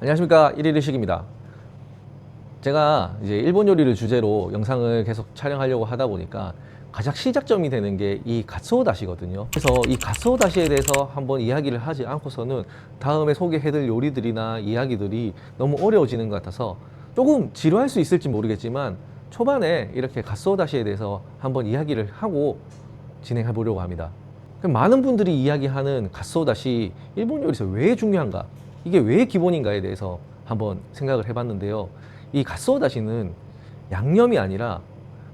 안녕하십니까, 일일이식입니다. 제가 이제 일본 요리를 주제로 영상을 계속 촬영하려고 하다 보니까 가장 시작점이 되는 게 이 가츠오 다시거든요. 그래서 이 가츠오 다시에 대해서 한번 이야기를 하지 않고서는 다음에 소개해드릴 요리들이나 이야기들이 너무 어려워지는 것 같아서 조금 지루할 수 있을지 모르겠지만 초반에 이렇게 가츠오 다시에 대해서 한번 이야기를 하고 진행해 보려고 합니다. 많은 분들이 이야기하는 가츠오 다시, 일본 요리에서 왜 중요한가, 이게 왜 기본인가에 대해서 한번 생각을 해봤는데요. 이 가츠오 다시는 양념이 아니라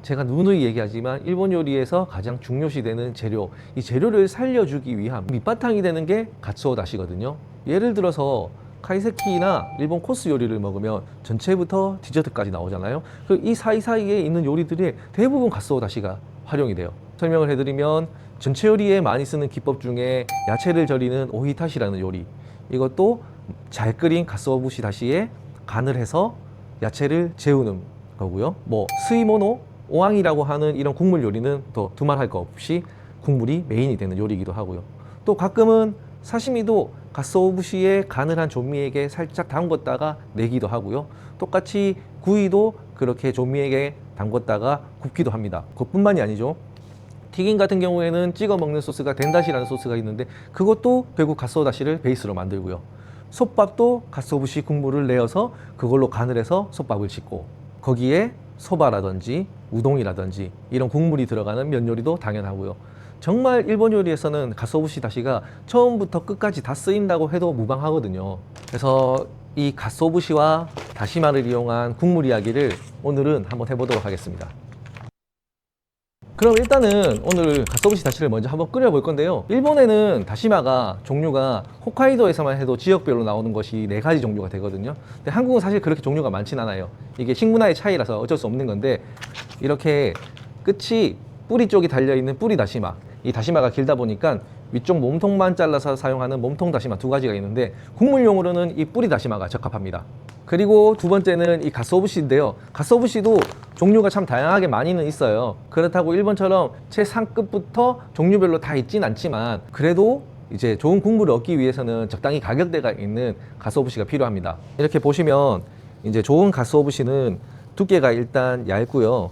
제가 누누이 얘기하지만 일본 요리에서 가장 중요시되는 재료, 이 재료를 살려주기 위한 밑바탕이 되는 게 가츠오 다시거든요. 예를 들어서 카이세키나 일본 코스 요리를 먹으면 전체부터 디저트까지 나오잖아요. 이 사이사이에 있는 요리들이 대부분 가츠오 다시가 활용이 돼요. 설명을 해드리면 전체 요리에 많이 쓰는 기법 중에 야채를 절이는 오히타시라는 요리, 이것도 잘 끓인 가츠오부시 다시에 간을 해서 야채를 재우는 거고요. 뭐 스이모노, 오왕이라고 하는 이런 국물 요리는 또 두말할 거 없이 국물이 메인이 되는 요리이기도 하고요. 또 가끔은 사시미도 가츠오부시에 간을 한 조미에게 살짝 담궜다가 내기도 하고요. 똑같이 구이도 그렇게 조미에게 담궜다가 굽기도 합니다. 그것뿐만이 아니죠. 튀김 같은 경우에는 찍어 먹는 소스가 덴다시라는 소스가 있는데 그것도 결국 가츠오 다시를 베이스로 만들고요. 솥밥도 가츠오부시 국물을 내어서 그걸로 간을 해서 솥밥을 짓고, 거기에 소바라든지 우동이라든지 이런 국물이 들어가는 면 요리도 당연하고요. 정말 일본 요리에서는 가츠오부시 다시가 처음부터 끝까지 다 쓰인다고 해도 무방하거든요. 그래서 이 가츠오부시와 다시마를 이용한 국물 이야기를 오늘은 한번 해보도록 하겠습니다. 그럼 일단은 오늘 가츠오부시 다시를 먼저 한번 끓여볼 건데요. 일본에는 다시마가 종류가 홋카이도에서만 해도 지역별로 나오는 것이 4가지 종류가 되거든요. 근데 한국은 사실 그렇게 종류가 많진 않아요. 이게 식문화의 차이라서 어쩔 수 없는 건데, 이렇게 끝이 뿌리 쪽이 달려있는 뿌리 다시마, 이 다시마가 길다 보니까 위쪽 몸통만 잘라서 사용하는 몸통 다시마 2가지가 있는데 국물용으로는 이 뿌리 다시마가 적합합니다. 그리고 두 번째는 이 가츠오부시인데요. 가츠오부시도 종류가 참 다양하게 많이는 있어요. 그렇다고 일본처럼 최상급부터 종류별로 다 있진 않지만 그래도 이제 좋은 국물을 얻기 위해서는 적당히 가격대가 있는 가츠오부시가 필요합니다. 이렇게 보시면 이제 좋은 가츠오부시는 두께가 일단 얇고요.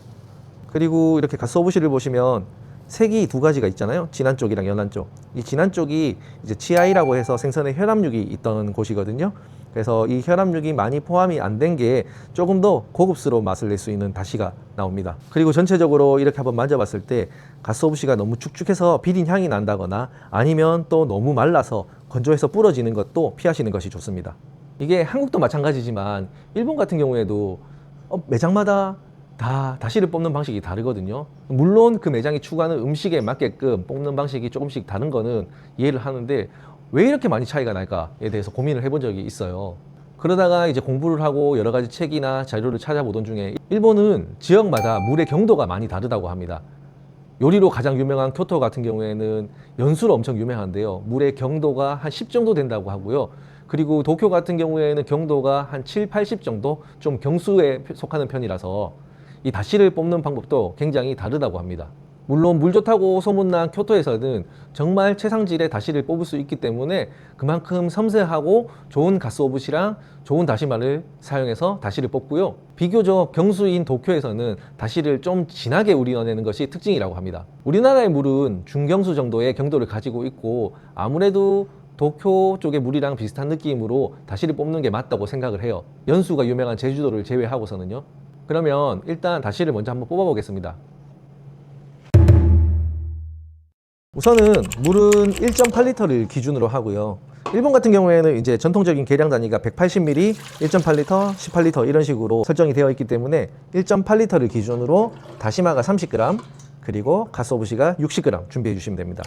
그리고 이렇게 가츠오부시를 보시면 색이 2가지가 있잖아요. 진한 쪽이랑 연한 쪽. 이 진한 쪽이 이제 치아이라고 해서 생선의 혈압육이 있던 곳이거든요. 그래서 이 혈압육이 많이 포함이 안 된 게 조금 더 고급스러운 맛을 낼 수 있는 다시가 나옵니다. 그리고 전체적으로 이렇게 한번 만져봤을 때 가츠오부시가 너무 축축해서 비린 향이 난다거나 아니면 또 너무 말라서 건조해서 부러지는 것도 피하시는 것이 좋습니다. 이게 한국도 마찬가지지만 일본 같은 경우에도 매장마다 다 다시를 뽑는 방식이 다르거든요. 물론 그 매장이 추구하는 음식에 맞게끔 뽑는 방식이 조금씩 다른 거는 이해를 하는데 왜 이렇게 많이 차이가 날까에 대해서 고민을 해본 적이 있어요. 그러다가 이제 공부를 하고 여러 가지 책이나 자료를 찾아보던 중에 일본은 지역마다 물의 경도가 많이 다르다고 합니다. 요리로 가장 유명한 교토 같은 경우에는 연수로 엄청 유명한데요. 물의 경도가 한 10 정도 된다고 하고요. 그리고 도쿄 같은 경우에는 경도가 한 7, 80 정도 좀 경수에 속하는 편이라서 이 다시를 뽑는 방법도 굉장히 다르다고 합니다. 물론 물 좋다고 소문난 교토에서는 정말 최상질의 다시를 뽑을 수 있기 때문에 그만큼 섬세하고 좋은 가츠오부시랑 좋은 다시마를 사용해서 다시를 뽑고요. 비교적 경수인 도쿄에서는 다시를 좀 진하게 우려내는 것이 특징이라고 합니다. 우리나라의 물은 중경수 정도의 경도를 가지고 있고 아무래도 도쿄 쪽의 물이랑 비슷한 느낌으로 다시를 뽑는 게 맞다고 생각을 해요. 연수가 유명한 제주도를 제외하고서는요. 그러면 일단 다시를 먼저 한번 뽑아 보겠습니다. 우선은 물은 1.8리터를 기준으로 하고요. 일본 같은 경우에는 이제 전통적인 계량 단위가 180ml, 1.8리터, 18리터 이런 식으로 설정이 되어 있기 때문에 1.8리터를 기준으로 다시마가 30g, 그리고 가츠오부시가 60g 준비해 주시면 됩니다.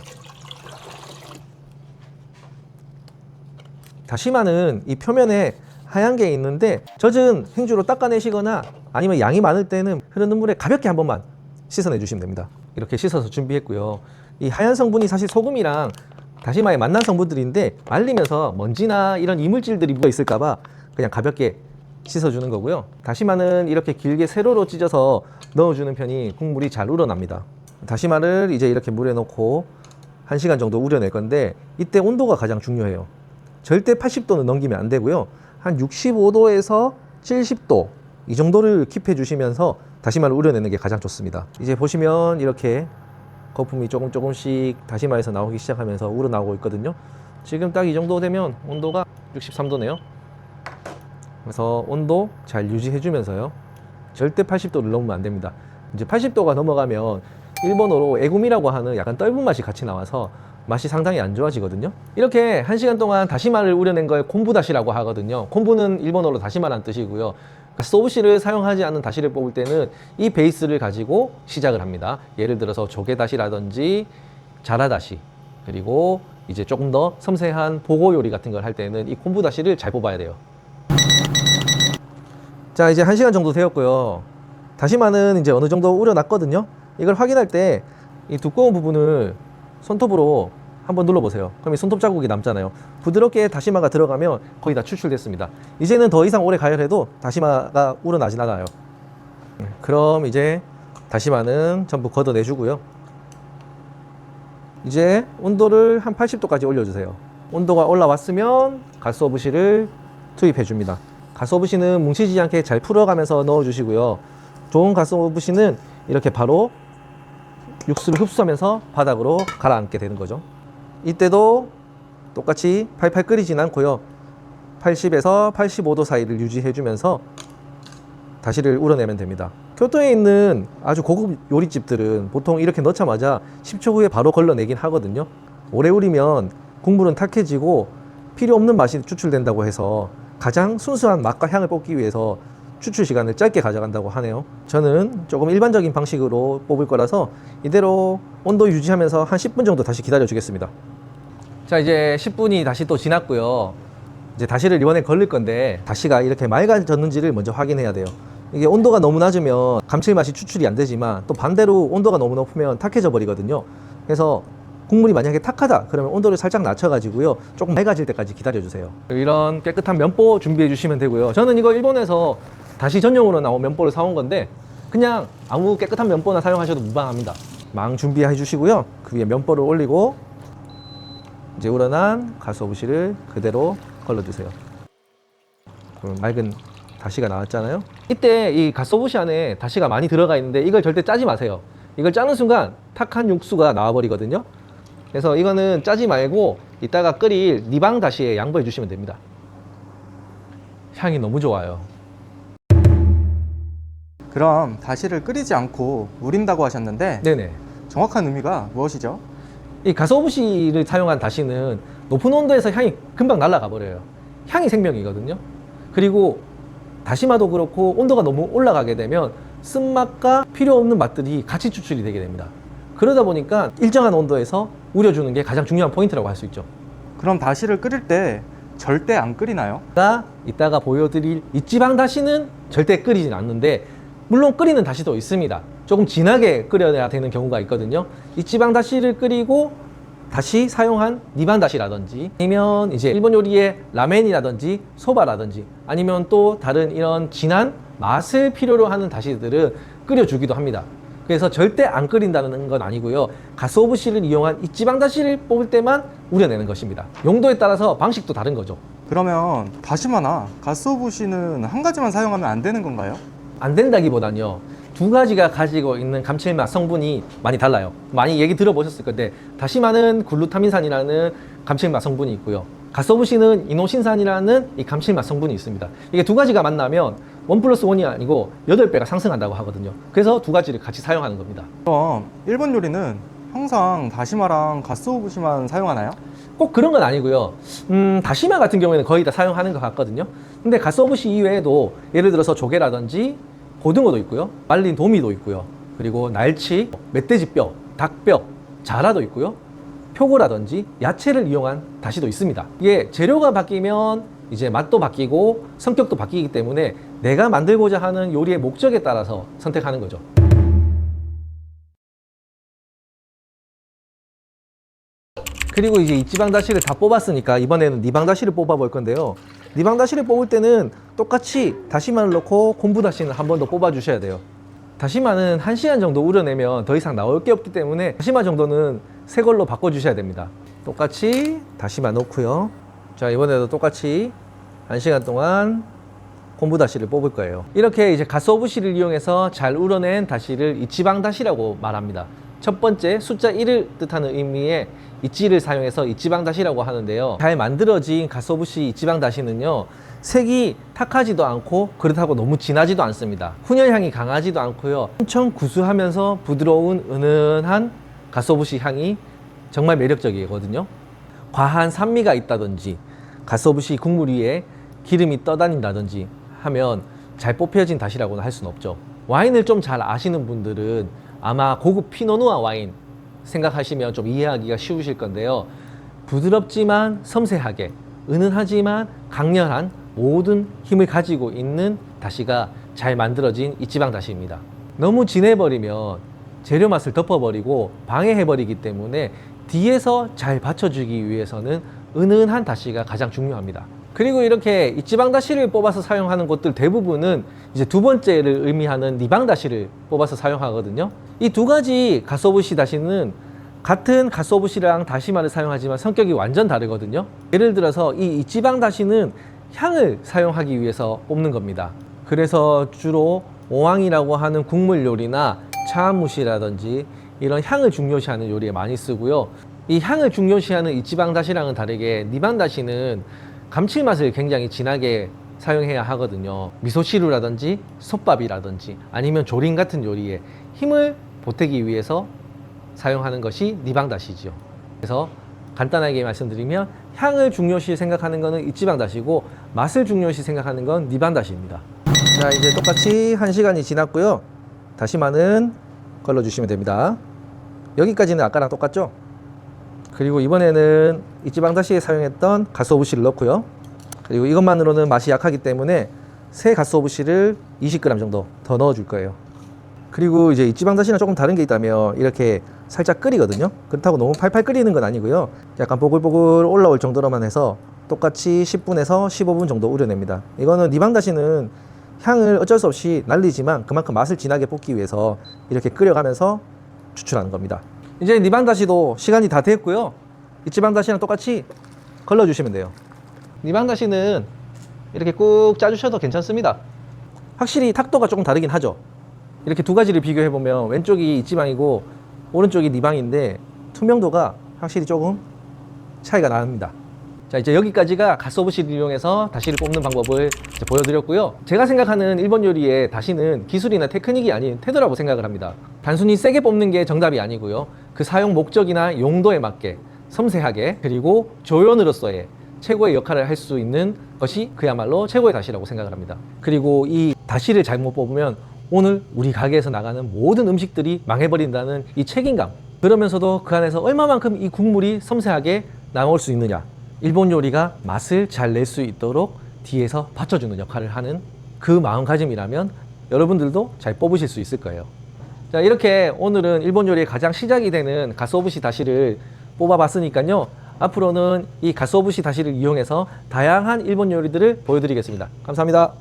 다시마는 이 표면에 하얀 게 있는데 젖은 행주로 닦아내시거나 아니면 양이 많을 때는 흐르는 물에 가볍게 한 번만 씻어내 주시면 됩니다. 이렇게 씻어서 준비했고요. 이 하얀 성분이 사실 소금이랑 다시마의 만난 성분들인데 말리면서 먼지나 이런 이물질들이 묻어 있을까봐 그냥 가볍게 씻어주는 거고요. 다시마는 이렇게 길게 세로로 찢어서 넣어주는 편이 국물이 잘 우러납니다. 다시마를 이제 이렇게 물에 넣고 1시간 정도 우려낼 건데 이때 온도가 가장 중요해요. 절대 80도는 넘기면 안 되고요. 한 65도에서 70도 이 정도를 킵해 주시면서 다시마를 우려내는 게 가장 좋습니다. 이제 보시면 이렇게 거품이 조금씩 다시마에서 나오기 시작하면서 우러나오고 있거든요. 지금 딱 이 정도 되면 온도가 63도네요. 그래서 온도 잘 유지해 주면서요. 절대 80도를 넘으면 안 됩니다. 이제 80도가 넘어가면 일본어로 에구미라고 하는 약간 떫은 맛이 같이 나와서 맛이 상당히 안 좋아지거든요. 이렇게 1시간 동안 다시마를 우려낸 걸 콤부다시라고 하거든요. 콤부는 일본어로 다시마란 뜻이고요. 가쓰오부시를 사용하지 않는 다시를 뽑을 때는 이 베이스를 가지고 시작을 합니다. 예를 들어서 조개다시라든지 자라다시, 그리고 이제 조금 더 섬세한 보고 요리 같은 걸 할 때는 이 콤부다시를 잘 뽑아야 돼요. 자, 이제 1시간 정도 되었고요. 다시마는 이제 어느 정도 우려놨거든요. 이걸 확인할 때 이 두꺼운 부분을 손톱으로 한번 눌러보세요. 그럼 이 손톱 자국이 남잖아요. 부드럽게 다시마가 들어가면 거의 다 추출됐습니다. 이제는 더 이상 오래 가열해도 다시마가 우러나진 않아요. 그럼 이제 다시마는 전부 걷어내주고요. 이제 온도를 한 80도까지 올려주세요. 온도가 올라왔으면 가쓰오부시를 투입해 줍니다. 가쓰오부시는 뭉치지 않게 잘 풀어가면서 넣어주시고요. 좋은 가쓰오부시는 이렇게 바로 육수를 흡수하면서 바닥으로 가라앉게 되는 거죠. 이때도 똑같이 팔팔 끓이진 않고요. 80에서 85도 사이를 유지해 주면서 다시를 우려내면 됩니다. 교토에 있는 아주 고급 요리집들은 보통 이렇게 넣자마자 10초 후에 바로 걸러내긴 하거든요. 오래 우리면 국물은 탁해지고 필요 없는 맛이 추출된다고 해서 가장 순수한 맛과 향을 뽑기 위해서 추출 시간을 짧게 가져간다고 하네요. 저는 조금 일반적인 방식으로 뽑을 거라서 이대로 온도 유지하면서 한 10분 정도 다시 기다려 주겠습니다. 자, 이제 10분이 다시 또 지났고요. 이제 다시를 이번에 걸릴 건데 다시가 이렇게 맑아졌는지를 먼저 확인해야 돼요. 이게 온도가 너무 낮으면 감칠맛이 추출이 안 되지만 또 반대로 온도가 너무 높으면 탁해져 버리거든요. 그래서 국물이 만약에 탁하다 그러면 온도를 살짝 낮춰 가지고요, 조금 맑아질 때까지 기다려 주세요. 이런 깨끗한 면보 준비해 주시면 되고요. 저는 이거 일본에서 다시 전용으로 나온 면보를 사온 건데 그냥 아무 깨끗한 면보나 사용하셔도 무방합니다. 망 준비해 주시고요. 그 위에 면보를 올리고 이제 우러난 가쓰오부시를 그대로 걸러주세요. 그럼 맑은 다시가 나왔잖아요. 이때 이 가쓰오부시 안에 다시가 많이 들어가 있는데 이걸 절대 짜지 마세요. 이걸 짜는 순간 탁한 육수가 나와버리거든요. 그래서 이거는 짜지 말고 이따가 끓일 니방 다시에 양보해 주시면 됩니다. 향이 너무 좋아요. 그럼 다시를 끓이지 않고 우린다고 하셨는데 네네. 정확한 의미가 무엇이죠? 이 가쓰오부시를 사용한 다시는 높은 온도에서 향이 금방 날아가 버려요. 향이 생명이거든요. 그리고 다시마도 그렇고 온도가 너무 올라가게 되면 쓴맛과 필요 없는 맛들이 같이 추출이 되게 됩니다. 그러다 보니까 일정한 온도에서 우려주는 게 가장 중요한 포인트라고 할 수 있죠. 그럼 다시를 끓일 때 절대 안 끓이나요? 이따가 보여드릴 이찌방 다시는 절대 끓이진 않는데 물론 끓이는 다시도 있습니다. 조금 진하게 끓여야 되는 경우가 있거든요. 이찌방 다시를 끓이고 다시 사용한 니반 다시라든지 아니면 이제 일본 요리의 라멘이라든지 소바라든지 아니면 또 다른 이런 진한 맛을 필요로 하는 다시들은 끓여주기도 합니다. 그래서 절대 안 끓인다는 건 아니고요. 가쓰오부시를 이용한 이찌방 다시를 뽑을 때만 우려내는 것입니다. 용도에 따라서 방식도 다른 거죠. 그러면 다시마나 가쓰오부시는 한 가지만 사용하면 안 되는 건가요? 안 된다기보다는요, 두 가지가 가지고 있는 감칠맛 성분이 많이 달라요. 많이 얘기 들어보셨을 건데 다시마는 글루타민산이라는 감칠맛 성분이 있고요. 가쓰오부시는 이노신산이라는 이 감칠맛 성분이 있습니다. 이게 두 가지가 만나면 1+1이 아니고 8배가 상승한다고 하거든요. 그래서 두 가지를 같이 사용하는 겁니다. 그럼 일본 요리는 항상 다시마랑 가쓰오부시만 사용하나요? 꼭 그런 건 아니고요. 다시마 같은 경우에는 거의 다 사용하는 것 같거든요. 근데 가쓰오부시 이외에도 예를 들어서 조개라든지 고등어도 있고요. 말린 도미도 있고요. 그리고 날치, 멧돼지뼈, 닭뼈, 자라도 있고요. 표고라든지 야채를 이용한 다시도 있습니다. 이게 재료가 바뀌면 이제 맛도 바뀌고 성격도 바뀌기 때문에 내가 만들고자 하는 요리의 목적에 따라서 선택하는 거죠. 그리고 이제 이찌방 다시를 다 뽑았으니까 이번에는 니방 다시를 뽑아 볼 건데요. 니방 다시를 뽑을 때는 똑같이 다시마를 넣고 콤부 다시는 한 번 더 뽑아 주셔야 돼요. 다시마는 1시간 정도 우려내면 더 이상 나올 게 없기 때문에 다시마 정도는 새 걸로 바꿔 주셔야 됩니다. 똑같이 다시마 넣고요. 자, 이번에도 똑같이 1시간 동안 콤부 다시를 뽑을 거예요. 이렇게 이제 가스오브시를 이용해서 잘 우러낸 다시를 이치방 다시라고 말합니다. 첫 번째 숫자 1을 뜻하는 의미의 이치를 사용해서 이치방 다시라고 하는데요. 잘 만들어진 가스오브시 이치방 다시는요, 색이 탁하지도 않고 그렇다고 너무 진하지도 않습니다. 훈연향이 강하지도 않고요. 엄청 구수하면서 부드러운 은은한 가스오브시 향이 정말 매력적이거든요. 과한 산미가 있다든지 가스오브시 국물 위에 기름이 떠다닌다든지 하면 잘 뽑혀진 다시라고는 할 수는 없죠. 와인을 좀 잘 아시는 분들은 아마 고급 피노누아 와인 생각하시면 좀 이해하기가 쉬우실 건데요. 부드럽지만 섬세하게, 은은하지만 강렬한 모든 힘을 가지고 있는 다시가 잘 만들어진 이치방 다시입니다. 너무 진해버리면 재료 맛을 덮어버리고 방해해버리기 때문에 뒤에서 잘 받쳐주기 위해서는 은은한 다시가 가장 중요합니다. 그리고 이렇게 이치방 다시를 뽑아서 사용하는 곳들 대부분은 이제 두 번째를 의미하는 니방 다시를 뽑아서 사용하거든요. 이 두 가지 가스오브시 다시는 같은 가스오브시랑 다시마를 사용하지만 성격이 완전 다르거든요. 예를 들어서 이 이치방 다시는 향을 사용하기 위해서 뽑는 겁니다. 그래서 주로 오왕이라고 하는 국물 요리나 차무시라든지 이런 향을 중요시하는 요리에 많이 쓰고요. 이 향을 중요시하는 이치방 다시랑은 다르게 니방 다시는 감칠맛을 굉장히 진하게 사용해야 하거든요. 미소시루라든지 솥밥이라든지 아니면 조림 같은 요리에 힘을 보태기 위해서 사용하는 것이 니방 다시죠. 그래서 간단하게 말씀드리면 향을 중요시 생각하는 것은 이치방 다시고 맛을 중요시 생각하는 건 니방 다시입니다. 자, 이제 똑같이 1시간이 지났고요. 다시마는 걸러주시면 됩니다. 여기까지는 아까랑 똑같죠? 그리고 이번에는 이치방 다시에 사용했던 가스오브시를 넣고요. 그리고 이것만으로는 맛이 약하기 때문에 새 가스오브시를 20g 정도 더 넣어줄 거예요. 그리고 이제 이치방 다시랑 조금 다른 게 있다면 이렇게 살짝 끓이거든요. 그렇다고 너무 팔팔 끓이는 건 아니고요. 약간 보글보글 올라올 정도로만 해서 똑같이 10분에서 15분 정도 우려냅니다. 이거는 니방 다시는 향을 어쩔 수 없이 날리지만 그만큼 맛을 진하게 볶기 위해서 이렇게 끓여가면서 추출하는 겁니다. 이제 니방 다시도 시간이 다 됐고요. 이치방 다시랑 똑같이 걸러주시면 돼요. 니방 다시는 이렇게 꾹 짜주셔도 괜찮습니다. 확실히 탁도가 조금 다르긴 하죠. 이렇게 두 가지를 비교해보면 왼쪽이 이치방이고 오른쪽이 니방인데 투명도가 확실히 조금 차이가 납니다. 자, 이제 여기까지가 가스오브시를 이용해서 다시를 뽑는 방법을 이제 보여드렸고요. 제가 생각하는 일본 요리의 다시는 기술이나 테크닉이 아닌 태도라고 생각을 합니다. 단순히 세게 뽑는 게 정답이 아니고요. 그 사용 목적이나 용도에 맞게 섬세하게 그리고 조연으로서의 최고의 역할을 할 수 있는 것이 그야말로 최고의 다시라고 생각을 합니다. 그리고 이 다시를 잘못 뽑으면 오늘 우리 가게에서 나가는 모든 음식들이 망해버린다는 이 책임감, 그러면서도 그 안에서 얼마만큼 이 국물이 섬세하게 나올 수 있느냐, 일본 요리가 맛을 잘 낼 수 있도록 뒤에서 받쳐주는 역할을 하는 그 마음가짐이라면 여러분들도 잘 뽑으실 수 있을 거예요. 자, 이렇게 오늘은 일본 요리의 가장 시작이 되는 가스오브시 다시를 뽑아봤으니까요. 앞으로는 이 가스오브시 다시를 이용해서 다양한 일본 요리들을 보여드리겠습니다. 감사합니다.